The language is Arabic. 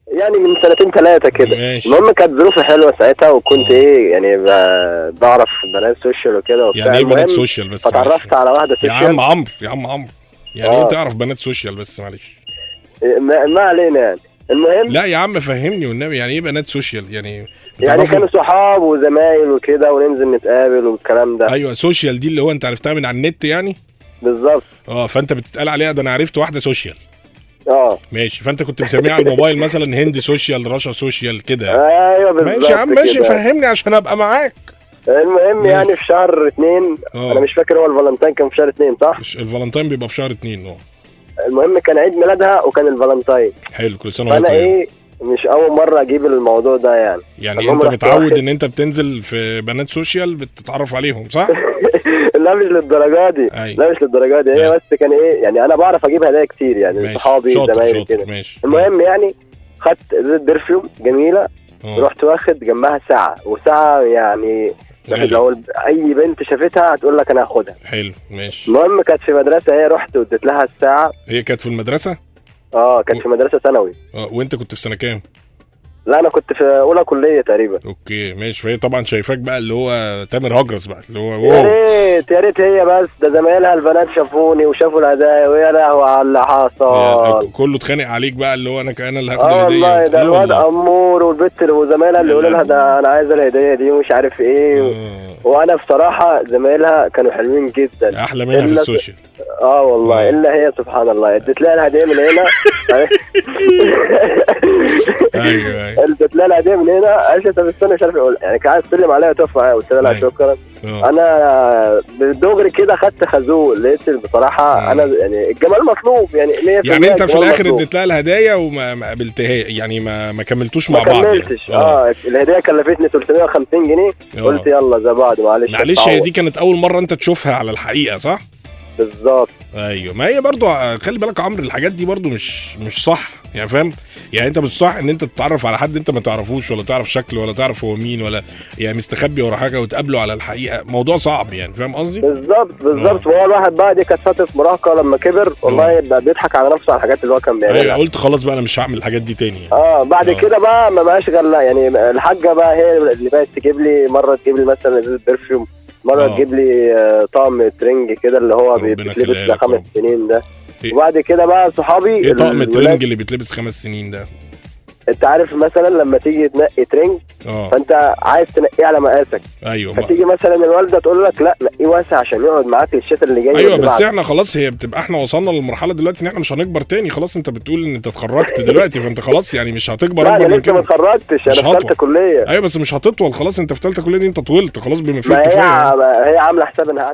يعني من 2-3 كده. ماشي. المهم كانت ظروفي حلوه ساعتها، وكنت ايه يعني بعرف بنات سوشيال وكده وبتاع. يعني ايه بنات المهم سوشيال بس؟ معلش فتعرفت على واحده يا سوشيال. عم عمرو، يا عم عمرو، يعني ايه تعرف بنات سوشيال بس؟ معلش. ما علينا يعني. المهم لا يا عم فهمني والنبي، يعني ايه بنات سوشيال؟ يعني يعني كانوا صحاب وزمايل وكده، وننزل نتقابل والكلام ده. ايوه سوشيال دي اللي هو انت عرفتها من على النت يعني؟ بالظبط. فانت بتتقال عليها ده انا عرفت واحده سوشيال. ماشي. فانت كنت مسميها على الموبايل مثلا هندي سوشيال، رشا سوشيال كده. ايوه بالظبط. ماشي يا عم ماشي، كده. فهمني عشان ابقى معاك. المهم يعني في شهر 2 انا مش فاكر، هو الفالنتين كان في شهر 2 صح؟ الفالنتين بيبقى في شهر 2. المهم كان عيد ميلادها وكان الفالنتين. حلو، كل سنه وانت طيب. فانا ايه مش اول مره اجيب الموضوع ده يعني انت متعود ان انت بتنزل في بنات سوشيال بتتعرف عليهم صح؟ لا مش للدرجه دي. لا مش للدرجه دي. هي بس كان ايه يعني، انا بعرف اجيب هدايا كتير يعني، صحابي زمايلي كده. المهم يعني خدت برفيوم جميله. رحت واخد جنبها ساعه، وساعه يعني لو اي بنت شافتها هتقول لك انا هاخدها. حلو ماشي. المهم كانت في مدرسه، هي رحت واديت لها الساعه. هي كانت في المدرسه؟ كانت في مدرسه ثانوي. وانت كنت في سنه كام؟ لا انا كنت في اولى كليه تقريبا. اوكي ماشي. فهي طبعا شايفاك بقى اللي هو تامر هجرس بقى اللي هو يا ريت هي بس ده زمايلها البنات شافوني وشافوا الهدايا، ويا لهوي على اللي حصل. كله اتخانق عليك بقى اللي هو انا اللي هاخد الهديه. والله ده الواد امور والبت وزمايلها اللي يقولوا لها ده انا عايزه الهديه دي ومش عارف ايه. وانا بصراحه زمايلها كانوا حلوين جدا، احلى منها في السوشيال. والله الا هي سبحان الله اديت لها الهديه من هنا. ايوه اديت لها الهديه من هنا. قالت طب استنى مش عارف اقول يعني، كانت عايز تسلم عليا وتقف معايا، قلت لها شكرا. انا بالدغري كده خدت خازوق، لقيت بصراحه انا يعني الجمال مطلوب يعني 100%. يعني انت في الاخر اديت لها الهدايا وما قابلتها يعني ما كملتوش مع بعض؟ ما كملتش. الهديه كلفتني 350 جنيه. قلت يلا زي بعض معلش. هي دي كانت اول مره انت تشوفها على الحقيقه صح؟ بالظبط. ايوه. ما هي برضو خلي بالك يا عمرو، الحاجات دي برضو مش صح يعني، فاهم؟ يعني انت مش صح ان انت تتعرف على حد انت ما تعرفوش، ولا تعرف شكله، ولا تعرف هو مين، ولا يعني مستخبي ورا حاجه وتقابله على الحقيقه. موضوع صعب يعني، فاهم قصدي؟ بالظبط. وهو الواحد بقى دي كانت فتره مراهقه، لما كبر والله بقى بيضحك على نفسه على الحاجات اللي هو كان بيعملها. ايوه قلت خلاص بقى انا مش هعمل الحاجات دي تاني يعني. بعد كده بقى ما بقاش غير يعني الحاجه بقى هي اللي بقت تجيب لي، مره تجيب لي مثلا ازازه برفيوم، مره تجيب لي طقم ترنج كده اللي هو بيتلبس ده 5 سنين ده. وبعد كده بقى صحابي ايه طقم ترنج اللي بيتلبس 5 سنين ده؟ انت عارف مثلا لما تيجي تنقي ترنج فانت عايز تنقيه على مقاسك. ايوه. فتيجي مثلا الوالده تقول لك لا نقيه واسع عشان يقعد معاك الشتاء اللي جاي. ايوه بس احنا خلاص، هي بتبقى احنا وصلنا للمرحله دلوقتي ان احنا مش هنكبر تاني خلاص. انت بتقول ان انت اتخرجت دلوقتي فانت خلاص يعني مش هتكبر اكبر من كده. لا انا لسه ما اتخرجتش، انا في ثالثه كليه. ايوه بس مش هتطول خلاص، انت في ثالثه كليه دي انت طولت خلاص بما فيه الكفايه. هي عامله حساب انها